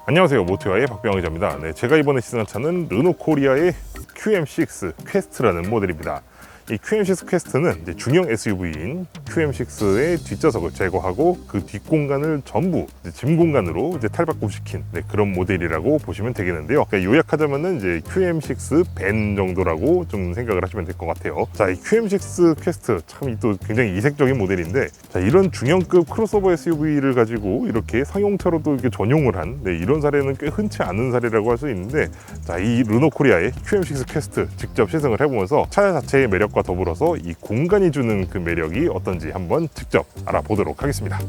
안녕하세요, 모티와의 박병호 기자입니다. 네, 제가 이번에 시승한 차는 르노코리아의 QM6 퀘스트라는 모델입니다. 이 QM6 퀘스트는 이제 중형 SUV인 QM6의 뒷좌석을 제거하고 그 뒷공간을 전부 짐 공간으로 이제 탈바꿈시킨 그런 모델이라고 보시면 되겠는데요. 그러니까 요약하자면은 이제 QM6 밴 정도라고 좀 생각을 하시면 될 것 같아요. 자, 이 QM6 퀘스트 참 또 굉장히 이색적인 모델인데, 자, 이런 중형급 크로스오버 SUV를 가지고 이렇게 상용차로도 이렇게 전용을 한 이런 사례는 꽤 흔치 않은 사례라고 할 수 있는데, 자, 이 르노코리아의 QM6 퀘스트 직접 시승을 해보면서 차 자체의 매력과 더불어서 이 공간이 주는 그 매력이 어떤지 한번 직접 알아보도록 하겠습니다.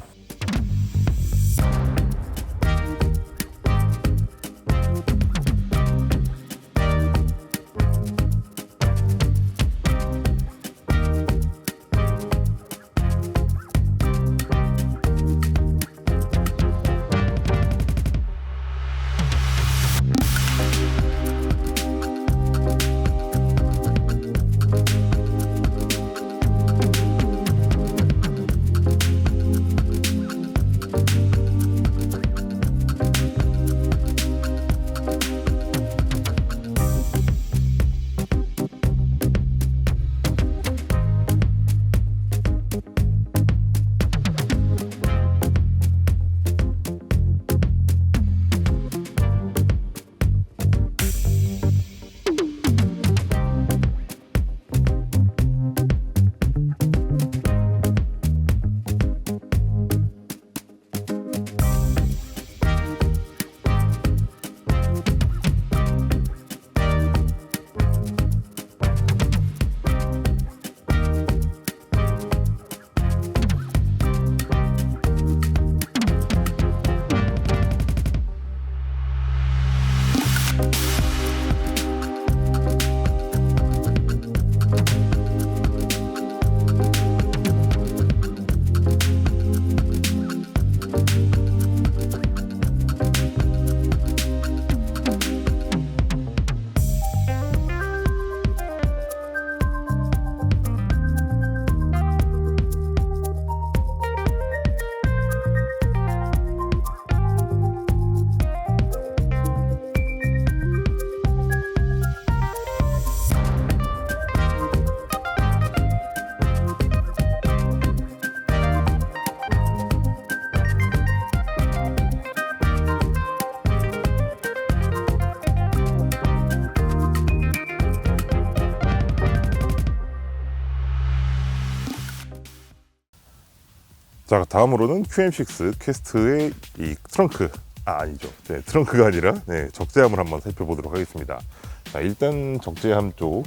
자, 다음으로는 QM6 퀘스트의 이 트렁크, 아니죠. 트렁크가 아니라 적재함을 한번 살펴보도록 하겠습니다. 자, 일단 적재함 쪽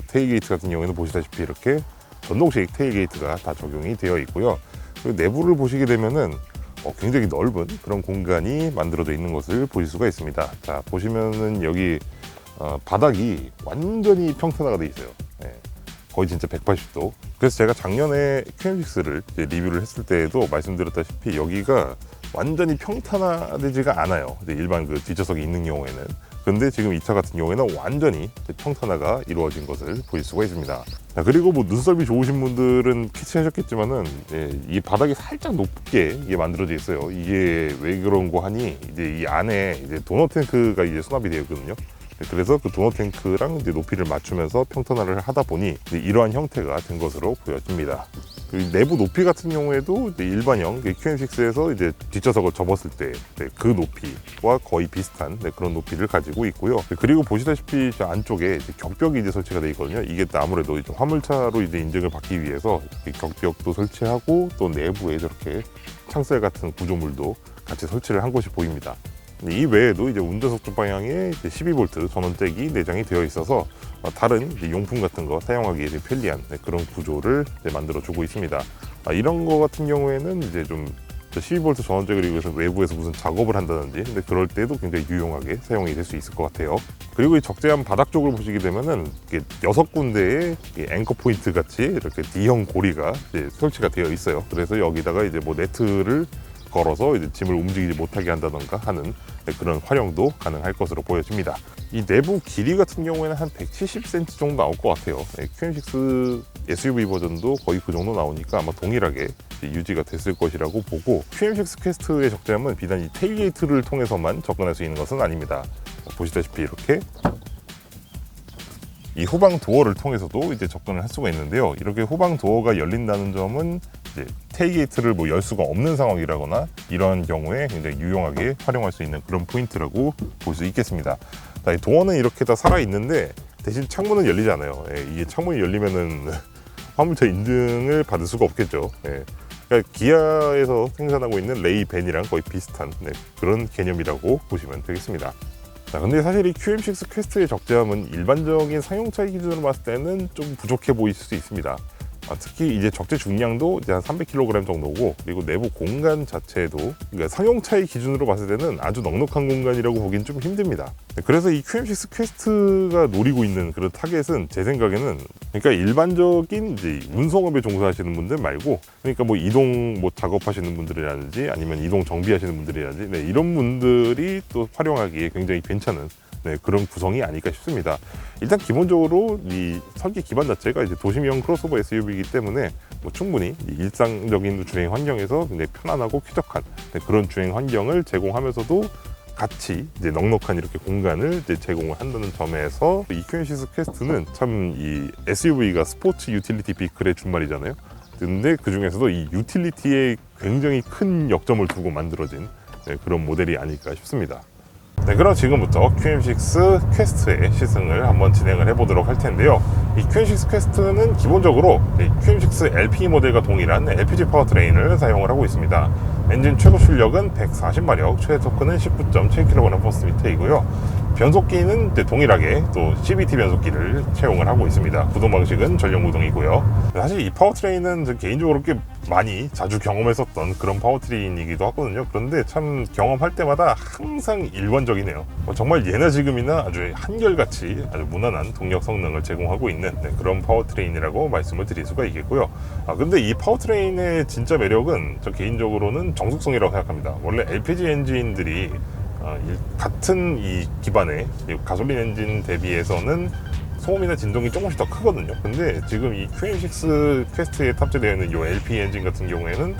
테일게이트 같은 경우에는 보시다시피 이렇게 전동식 테일게이트가 다 적용이 되어 있고요. 그리고 내부를 보시게 되면은 굉장히 넓은 그런 공간이 만들어져 있는 것을 보실 수가 있습니다. 자, 보시면은 여기 바닥이 완전히 평탄화가 되어 있어요. 거의 진짜 180도. 그래서 제가 작년에 QM6를 리뷰를 했을 때에도 말씀드렸다시피 여기가 완전히 평탄화되지가 않아요. 일반 그 뒷좌석이 있는 경우에는. 근데 지금 이 차 같은 경우에는 완전히 평탄화가 이루어진 것을 보실 수가 있습니다. 자, 그리고 뭐 눈썹이 좋으신 분들은 캐치하셨겠지만은 이 바닥이 살짝 높게 이게 만들어져 있어요. 이게 왜 그런 거 하니 이제 이 안에 이제 도너 탱크가 이제 수납이 되어 있거든요. 그래서 그 도너 탱크랑 이제 높이를 맞추면서 평탄화를 하다 보니 이러한 형태가 된 것으로 보여집니다. 내부 높이 같은 경우에도 이제 일반형 QM6에서 이제 뒷좌석을 접었을 때 그 높이와 거의 비슷한 그런 높이를 가지고 있고요. 그리고 보시다시피 안쪽에 이제 격벽이 이제 설치가 되어 있거든요. 이게 아무래도 이제 화물차로 이제 인증을 받기 위해서 격벽도 설치하고 또 내부에 저렇게 창살 같은 구조물도 같이 설치를 한 것이 보입니다. 이 외에도 이제 운전석 쪽 방향에 12V 전원잭이 내장이 되어 있어서 다른 용품 같은 거 사용하기에 편리한 그런 구조를 만들어주고 있습니다. 이런 거 같은 경우에는 이제 좀 12V 전원잭을 이용해서 외부에서 무슨 작업을 한다든지 근데 그럴 때도 굉장히 유용하게 사용이 될 수 있을 것 같아요. 그리고 이 적재함 바닥 쪽을 보시게 되면은 6군데의 앵커 포인트 같이 이렇게 D형 고리가 설치가 되어 있어요. 그래서 여기다가 이제 뭐 네트를 걸어서 이제 짐을 움직이지 못하게 한다던가 하는 그런 활용도 가능할 것으로 보여집니다. 이 내부 길이 같은 경우에는 한 170cm 정도 나올 것 같아요. QM6 SUV 버전도 거의 그 정도 나오니까 아마 동일하게 유지가 됐을 것이라고 보고, QM6 퀘스트의 적재함은 비단 이 테일게이트를 통해서만 접근할 수 있는 것은 아닙니다. 보시다시피 이렇게 이 후방 도어를 통해서도 이제 접근을 할 수가 있는데요. 이렇게 후방 도어가 열린다는 점은 이제 테일게이트를 뭐 열 수가 없는 상황이라거나 이러한 경우에 굉장히 유용하게 활용할 수 있는 그런 포인트라고 볼 수 있겠습니다. 자, 이 도어는 이렇게 다 살아 있는데 대신 창문은 열리지 않아요. 이게 창문이 열리면은 화물차 인증을 받을 수가 없겠죠. 그러니까 기아에서 생산하고 있는 레이벤이랑 거의 비슷한 그런 개념이라고 보시면 되겠습니다. 자, 근데 사실 이 QM6 퀘스트의 적재함은 일반적인 상용차의 기준으로 봤을 때는 좀 부족해 보일 수 있습니다. 특히 이제 적재 중량도 이제 한 300kg 정도고, 그리고 내부 공간 자체도 그러니까 상용차의 기준으로 봤을 때는 아주 넉넉한 공간이라고 보기는 좀 힘듭니다. 그래서 이 QM6 퀘스트가 노리고 있는 그런 타겟은 제 생각에는, 그러니까 일반적인 이제 운송업에 종사하시는 분들 말고, 그러니까 뭐 이동 뭐 작업하시는 분들이라든지 아니면 이동 정비하시는 분들이라든지 이런 분들이 또 활용하기에 굉장히 괜찮은 그런 구성이 아닐까 싶습니다. 일단 기본적으로 이 설계 기반 자체가 이제 도심형 크로스오버 SUV이기 때문에 뭐 충분히 일상적인 주행 환경에서 굉장히 편안하고 쾌적한 그런 주행 환경을 제공하면서도 같이 이제 넉넉한 이렇게 공간을 이제 제공을 한다는 점에서 이 QM6 퀘스트는 참 이 SUV가 스포츠 유틸리티 비클의 준말이잖아요. 근데 그 중에서도 이 유틸리티에 굉장히 큰 역점을 두고 만들어진 그런 모델이 아닐까 싶습니다. 그럼 지금부터 QM6 퀘스트의 시승을 한번 진행을 해보도록 할 텐데요. 이 QM6 퀘스트는 기본적으로 QM6 LP 모델과 동일한 LPG 파워트레인을 사용을 하고 있습니다. 엔진 최고 출력은 140마력, 최대 토크는 19.7kgm/m이고요. 변속기는 동일하게 또 CVT 변속기를 채용을 하고 있습니다. 구동 방식은 전력 무동이고요. 사실 이 파워트레인은 개인적으로 꽤 많이 자주 경험했었던 그런 파워트레인이기도 하거든요. 그런데 참 경험할 때마다 항상 일관적이네요. 정말 예나 지금이나 아주 한결같이 아주 무난한 동력 성능을 제공하고 있는 그런 파워트레인이라고 말씀을 드릴 수가 있겠고요. 근데 이 파워트레인의 진짜 매력은 저 개인적으로는 정숙성이라고 생각합니다. 원래 LPG 엔진들이 같은 이 기반의 가솔린 엔진 대비해서는 소음이나 진동이 조금씩 더 크거든요. 근데 지금 이 QM6 퀘스트에 탑재되어 있는 이 LP 엔진 같은 경우에는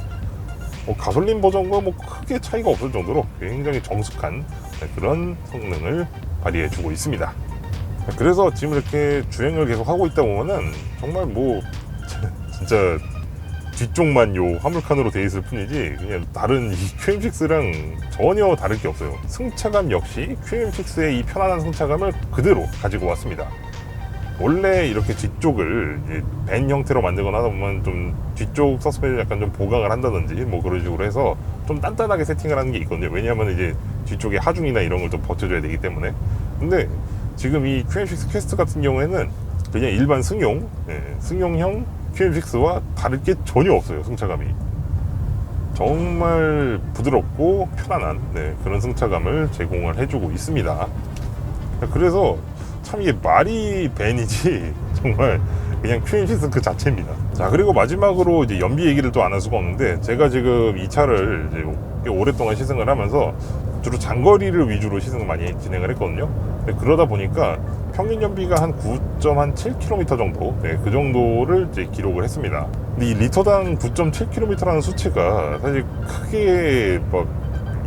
가솔린 버전과 뭐 크게 차이가 없을 정도로 굉장히 정숙한 그런 성능을 발휘해주고 있습니다. 그래서 지금 이렇게 주행을 계속 하고 있다 보면은 정말 뭐 진짜 뒤쪽만 요 화물칸으로 되어 있을 뿐이지 그냥 다른 이 QM6랑 전혀 다를 게 없어요. 승차감 역시 QM6의 이 편안한 승차감을 그대로 가지고 왔습니다. 원래 이렇게 뒤쪽을 이제 밴 형태로 만들거나 하다 보면 좀 뒤쪽 서스펜션을 약간 좀 보강을 한다든지 뭐 그런 식으로 해서 좀 단단하게 세팅을 하는 게 있거든요. 왜냐하면 이제 뒤쪽에 하중이나 이런 걸 좀 버텨줘야 되기 때문에. 근데 지금 이 QM6 퀘스트 같은 경우에는 그냥 일반 승용형 QM6와 다를 게 전혀 없어요. 승차감이 정말 부드럽고 편안한 그런 승차감을 제공을 해주고 있습니다. 그래서 참 이게 말이 밴이지 정말 그냥 QM6 그 자체입니다. 자, 그리고 마지막으로 이제 연비 얘기를 또 안 할 수가 없는데, 제가 지금 이 차를 이제 꽤 오랫동안 시승을 하면서 주로 장거리를 위주로 시승을 많이 진행을 했거든요. 그러다 보니까 평균 연비가 한 9.7km 정도, 그 정도를 이제 기록을 했습니다. 근데 이 리터당 9.7km라는 수치가 사실 크게 뭐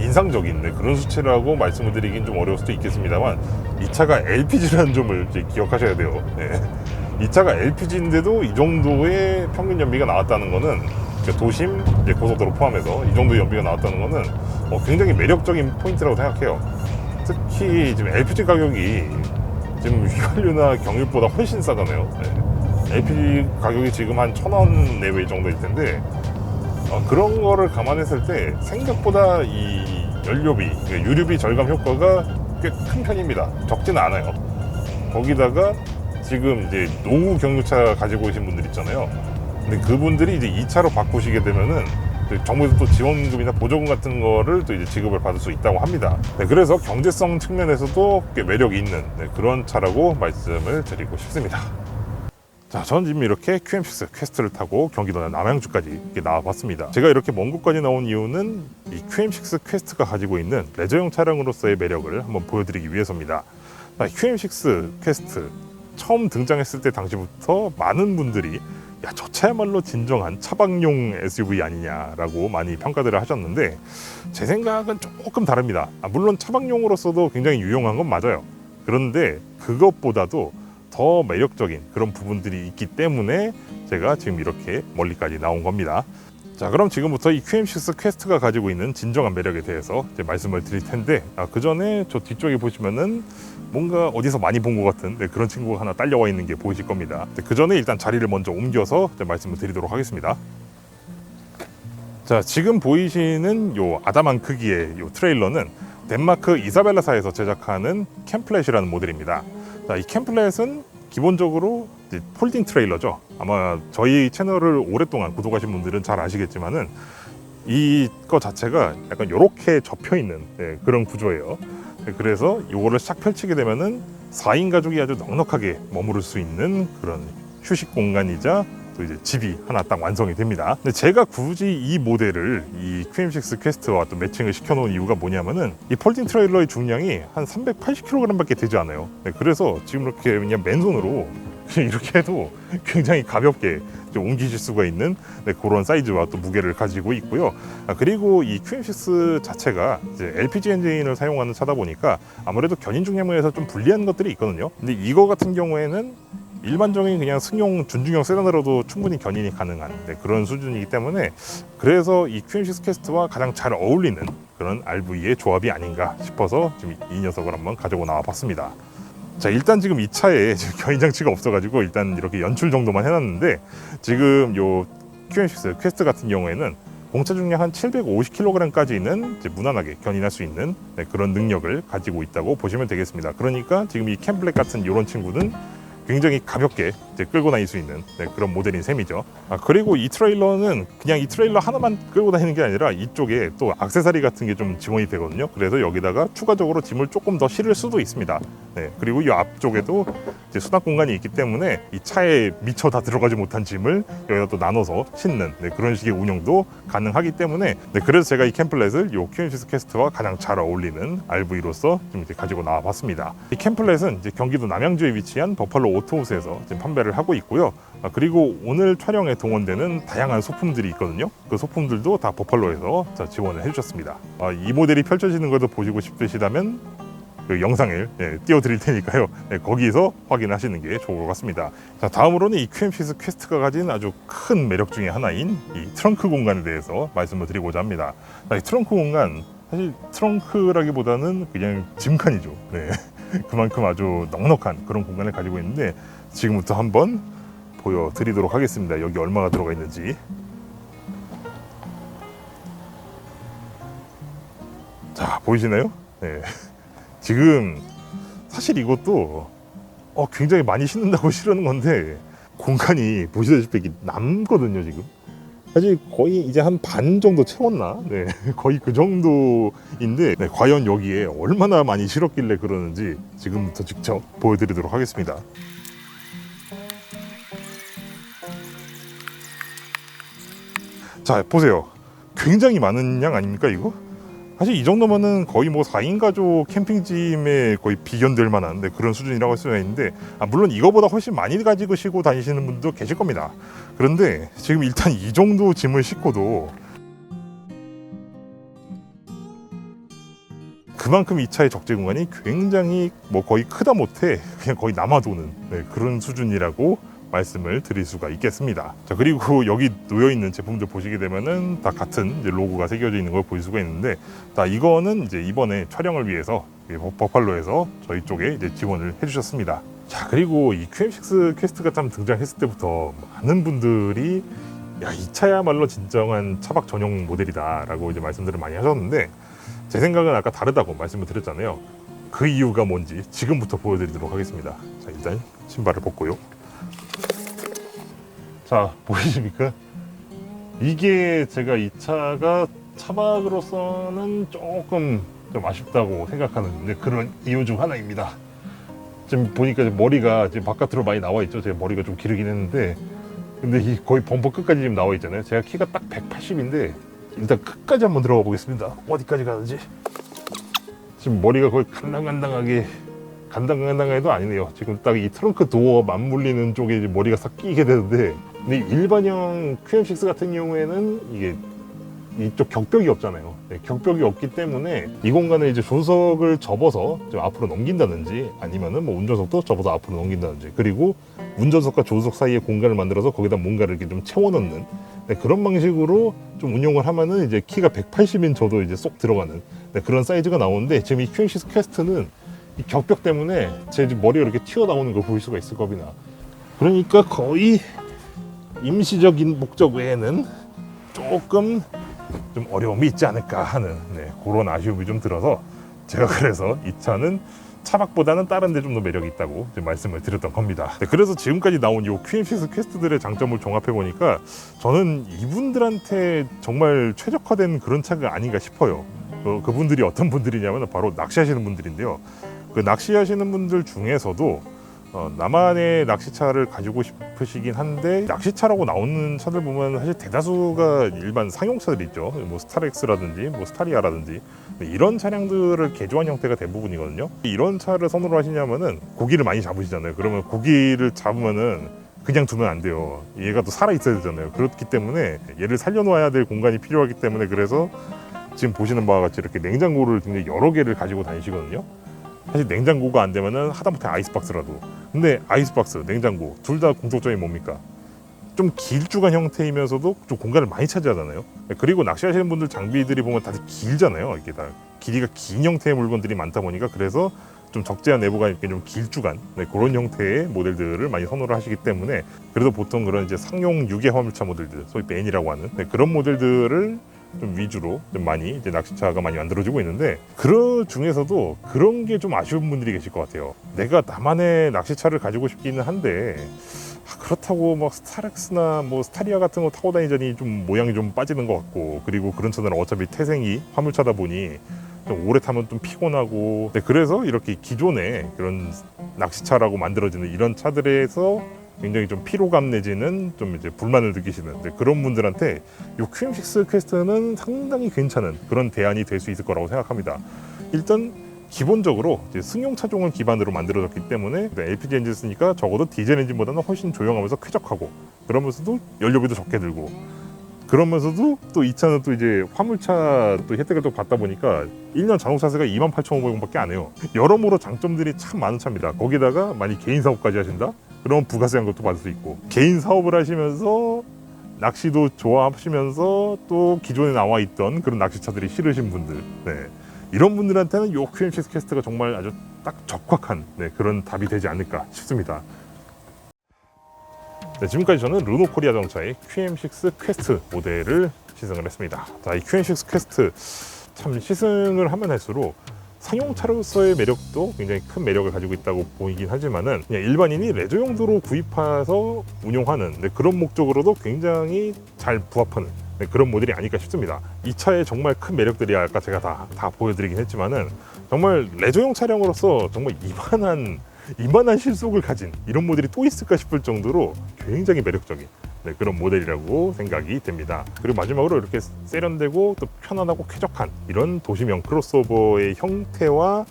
인상적인 그런 수치라고 말씀을 드리긴 좀 어려울 수도 있겠습니다만, 이 차가 LPG라는 점을 이제 기억하셔야 돼요. 이 차가 LPG인데도 이 정도의 평균 연비가 나왔다는 거는, 도심 고속도로 포함해서 이 정도 연비가 나왔다는 거는 굉장히 매력적인 포인트라고 생각해요. 특히 지금 LPG 가격이 지금 휘발유나 경유보다 훨씬 싸잖아요. LPG 가격이 지금 한 1,000원 내외 정도일 텐데, 그런 거를 감안했을 때 생각보다 이 연료비, 유류비 절감 효과가 꽤 큰 편입니다. 적지는 않아요. 거기다가 지금 이제 노후 경유차 가지고 오신 분들 있잖아요. 근데 그분들이 이제 이 차로 바꾸시게 되면은 정부에서 또 지원금이나 보조금 같은 거를 또 이제 지급을 받을 수 있다고 합니다. 그래서 경제성 측면에서도 꽤 매력이 있는 그런 차라고 말씀을 드리고 싶습니다. 자, 저는 지금 이렇게 QM6 퀘스트를 타고 경기도 남양주까지 이렇게 나와봤습니다. 제가 이렇게 먼 곳까지 나온 이유는 이 QM6 퀘스트가 가지고 있는 레저용 차량으로서의 매력을 한번 보여드리기 위해서입니다. QM6 퀘스트 처음 등장했을 때 당시부터 많은 분들이 야, 저 차야말로 진정한 차박용 SUV 아니냐라고 많이 평가들을 하셨는데 제 생각은 조금 다릅니다. 물론 차박용으로서도 굉장히 유용한 건 맞아요. 그런데 그것보다도 더 매력적인 그런 부분들이 있기 때문에 제가 지금 이렇게 멀리까지 나온 겁니다. 자, 그럼 지금부터 이 QM6 퀘스트가 가지고 있는 진정한 매력에 대해서 이제 말씀을 드릴 텐데 그 전에 저 뒤쪽에 보시면은 뭔가 어디서 많이 본 것 같은 그런 친구가 하나 딸려와 있는 게 보이실 겁니다. 그 전에 일단 자리를 먼저 옮겨서 이제 말씀을 드리도록 하겠습니다. 자, 지금 보이시는 요 아담한 크기의 요 트레일러는 덴마크 이사벨라사에서 제작하는 캠플렛이라는 모델입니다. 자, 이 캠플렛은 기본적으로 이제 폴딩 트레일러죠. 아마 저희 채널을 오랫동안 구독하신 분들은 잘 아시겠지만은 이거 자체가 약간 이렇게 접혀 있는 그런 구조예요. 그래서 이거를 싹 펼치게 되면은 4인 가족이 아주 넉넉하게 머무를 수 있는 그런 휴식 공간이자 또 이제 집이 하나 딱 완성이 됩니다. 근데 제가 굳이 이 모델을 이 QM6 퀘스트와 또 매칭을 시켜놓은 이유가 뭐냐면은 이 폴딩 트레일러의 중량이 한 380kg밖에 되지 않아요. 그래서 지금 이렇게 그냥 맨손으로 그냥 이렇게 해도 굉장히 가볍게 옮기실 수가 있는 그런 사이즈와 또 무게를 가지고 있고요. 그리고 이 QM6 자체가 이제 LPG 엔진을 사용하는 차다 보니까 아무래도 견인 중량에서 좀 불리한 것들이 있거든요. 근데 이거 같은 경우에는 일반적인 그냥 승용 준중형 세단으로도 충분히 견인이 가능한 그런 수준이기 때문에 그래서 이 QM6 퀘스트와 가장 잘 어울리는 그런 RV의 조합이 아닌가 싶어서 지금 이 녀석을 한번 가지고 나와 봤습니다. 자, 일단 지금 이 차에 견인 장치가 없어가지고 일단 이렇게 연출 정도만 해놨는데 지금 요 QM6 퀘스트 같은 경우에는 공차 중량 한 750kg까지는 이제 무난하게 견인할 수 있는 그런 능력을 가지고 있다고 보시면 되겠습니다. 그러니까 지금 이 캠플렛 같은 이런 친구는 굉장히 가볍게 이제 끌고 다닐 수 있는 그런 모델인 셈이죠. 그리고 이 트레일러는 그냥 이 트레일러 하나만 끌고 다니는 게 아니라 이쪽에 또 액세서리 같은 게 좀 지원이 되거든요. 그래서 여기다가 추가적으로 짐을 조금 더 실을 수도 있습니다. 그리고 이 앞쪽에도 이제 수납 공간이 있기 때문에 이 차에 미처 다 들어가지 못한 짐을 여기다 또 나눠서 싣는 그런 식의 운영도 가능하기 때문에 그래서 제가 이 캠플렛을 이 QM6 퀘스트와 가장 잘 어울리는 RV로서 좀 이렇게 가지고 나와봤습니다. 이 캠플렛은 이제 경기도 남양주에 위치한 버팔로 오토호스에서 지금 판매를 하고 있고요. 그리고 오늘 촬영에 동원되는 다양한 소품들이 있거든요. 그 소품들도 다 버팔로에서 지원을 해주셨습니다. 이 모델이 펼쳐지는 것을 보시고 싶으시다면 그 영상을 띄워드릴 테니까요. 거기서 확인하시는 게 좋을 것 같습니다. 자, 다음으로는 이 QM6 퀘스트가 가진 아주 큰 매력 중에 하나인 이 트렁크 공간에 대해서 말씀을 드리고자 합니다. 이 트렁크 공간, 사실 트렁크라기보다는 그냥 짐칸이죠. 그만큼 아주 넉넉한 그런 공간을 가지고 있는데 지금부터 한번 보여드리도록 하겠습니다. 여기 얼마가 들어가 있는지. 자, 보이시나요? 지금 사실 이것도 굉장히 많이 싣는다고 실는 건데 공간이 보시다시피 남거든요. 지금 사실 거의 이제 한 반 정도 채웠나? 거의 그 정도인데 과연 여기에 얼마나 많이 실었길래 그러는지 지금부터 직접 보여드리도록 하겠습니다. 자, 보세요. 굉장히 많은 양 아닙니까 이거? 사실 이 정도면은 거의 뭐 4인 가족 캠핑짐에 거의 비견될 만한 그런 수준이라고 할 수가 있는데 물론 이거보다 훨씬 많이 가지고 싣고 다니시는 분도 계실 겁니다. 그런데 지금 일단 이 정도 짐을 싣고도 그만큼 이 차의 적재 공간이 굉장히 뭐 거의 크다 못해 그냥 거의 남아도는 그런 수준이라고 말씀을 드릴 수가 있겠습니다. 자, 그리고 여기 놓여 있는 제품들 보시게 되면은 다 같은 이제 로고가 새겨져 있는 걸 볼 수가 있는데, 자, 이거는 이제 이번에 촬영을 위해서 버팔로에서 저희 쪽에 이제 지원을 해주셨습니다. 자, 그리고 이 QM6 퀘스트가 참 등장했을 때부터 많은 분들이 야, 이 차야말로 진정한 차박 전용 모델이다라고 이제 말씀들을 많이 하셨는데 제 생각은 아까 다르다고 말씀을 드렸잖아요. 그 이유가 뭔지 지금부터 보여드리도록 하겠습니다. 자, 일단 신발을 벗고요. 자, 보이십니까? 이게 제가 이 차가 차박으로서는 조금 좀 아쉽다고 생각하는 그런 이유 중 하나입니다. 지금 보니까 머리가 지금 바깥으로 많이 나와 있죠. 제 머리가 좀 기르긴 했는데, 근데 이 거의 범퍼 끝까지 지금 나와 있잖아요. 제가 키가 딱 180인데 일단 끝까지 한번 들어가 보겠습니다. 어디까지 가는지. 지금 머리가 거의 간당간당해도 아니네요. 지금 딱 이 트렁크 도어 맞물리는 쪽에 이제 머리가 싹 끼게 되는데, 근데 일반형 QM6 같은 경우에는 이게 이쪽 격벽이 없잖아요. 네, 격벽이 없기 때문에 이 공간을 이제 조석을 접어서 좀 앞으로 넘긴다든지, 아니면은 뭐 운전석도 접어서 앞으로 넘긴다든지, 그리고 운전석과 조수석 사이에 공간을 만들어서 거기다 뭔가를 이렇게 좀 채워넣는, 네, 그런 방식으로 좀 운용을 하면은 이제 키가 180인 저도 이제 쏙 들어가는, 네, 그런 사이즈가 나오는데, 지금 이 QM6 퀘스트는 이 격벽 때문에 제 머리가 이렇게 튀어나오는 걸 볼 수가 있을 겁니다. 그러니까 거의 임시적인 목적 외에는 조금 좀 어려움이 있지 않을까 하는, 네, 그런 아쉬움이 좀 들어서, 제가 그래서 이 차는 차박보다는 다른 데 좀 더 매력이 있다고 말씀을 드렸던 겁니다. 네, 그래서 지금까지 나온 이 QM6 퀘스트들의 장점을 종합해 보니까 저는 이분들한테 정말 최적화된 그런 차가 아닌가 싶어요. 그분들이 어떤 분들이냐면 바로 낚시하시는 분들인데요. 그 낚시하시는 분들 중에서도 나만의 낚시차를 가지고 싶으시긴 한데, 낚시차라고 나오는 차들 보면 사실 대다수가 일반 상용차들 있죠. 뭐 스타렉스라든지 뭐 스타리아라든지 이런 차량들을 개조한 형태가 대부분이거든요. 이런 차를 선호를 하시냐면은 고기를 많이 잡으시잖아요. 그러면 고기를 잡으면은 그냥 두면 안 돼요. 얘가 또 살아 있어야 되잖아요. 그렇기 때문에 얘를 살려놓아야 될 공간이 필요하기 때문에, 그래서 지금 보시는 바와 같이 이렇게 냉장고를 굉장히 여러 개를 가지고 다니시거든요. 사실 냉장고가 안 되면은 하다못해 아이스박스라도. 근데 아이스박스, 냉장고 둘 다 공통점이 뭡니까? 좀 길쭉한 형태이면서도 좀 공간을 많이 차지하잖아요. 그리고 낚시하시는 분들 장비들이 보면 다들 길잖아요. 이게 다 길이가 긴 형태의 물건들이 많다 보니까, 그래서 좀 적재한 내부가 이렇게 좀 길쭉한, 네, 그런 형태의 모델들을 많이 선호를 하시기 때문에, 그래도 보통 그런 이제 상용 유계 화물차 모델들, 소위 벤이라고 하는, 네, 그런 모델들을 좀 위주로 좀 많이 이제 낚시차가 많이 만들어지고 있는데, 그 중에서도 그런 게 좀 아쉬운 분들이 계실 것 같아요. 내가 나만의 낚시차를 가지고 싶기는 한데, 그렇다고 막 스타렉스나 뭐 스타리아 같은 거 타고 다니자니 좀 모양이 좀 빠지는 것 같고, 그리고 그런 차들은 어차피 태생이 화물차다 보니 좀 오래 타면 좀 피곤하고, 네, 그래서 이렇게 기존의 그런 낚시차라고 만들어지는 이런 차들에서 굉장히 좀 피로감 내지는 좀 이제 불만을 느끼시는, 네, 그런 분들한테 이 QM6 퀘스트는 상당히 괜찮은 그런 대안이 될 수 있을 거라고 생각합니다. 일단 기본적으로 이제 승용 차종을 기반으로 만들어졌기 때문에 LPG 엔진 쓰니까 적어도 디젤 엔진보다는 훨씬 조용하면서 쾌적하고, 그러면서도 연료비도 적게 들고, 그러면서도 또 이 차는 또 이제 화물차 또 혜택을 또 받다 보니까 1년 자동차세가 28,500원밖에 안 해요. 여러모로 장점들이 참 많은 차입니다. 거기다가 만약 개인 사업까지 하신다? 그러면 부가세 한 것도 받을 수 있고, 개인 사업을 하시면서 낚시도 좋아하시면서 또 기존에 나와 있던 그런 낚시차들이 싫으신 분들, 네, 이런 분들한테는 이 QM6 퀘스트가 정말 아주 딱 적확한, 네, 그런 답이 되지 않을까 싶습니다. 네, 지금까지 저는 르노 코리아 자동차의 QM6 퀘스트 모델을 시승을 했습니다. 자, 이 QM6 퀘스트 참 시승을 하면 할수록 상용차로서의 매력도 굉장히 큰 매력을 가지고 있다고 보이긴 하지만은, 그냥 일반인이 레저 용도로 구입해서 운용하는, 네, 그런 목적으로도 굉장히 잘 부합하는, 네, 그런 모델이 아닐까 싶습니다. 이 차의 정말 큰 매력들이 아까 제가 다 보여드리긴 했지만은, 정말 레저용 차량으로서 정말 이만한 실속을 가진 이런 모델이 또 있을까 싶을 정도로 굉장히 매력적인, 네, 그런 모델이라고 생각이 됩니다. 그리고 마지막으로 이렇게 세련되고 또 편안하고 쾌적한 이런 도시명 크로스오버의 형태와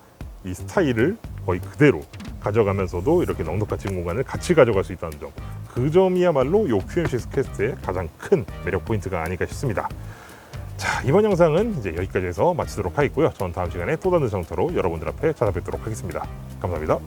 이 스타일을 거의 그대로 가져가면서도 이렇게 넉넉한 지금 공간을 같이 가져갈 수 있다는 점, 그 점이야말로 이 QM6 퀘스트의 가장 큰 매력 포인트가 아닐까 싶습니다. 자, 이번 영상은 이제 여기까지 해서 마치도록 하겠고요. 저는 다음 시간에 또 다른 장터로 여러분들 앞에 찾아뵙도록 하겠습니다. 감사합니다.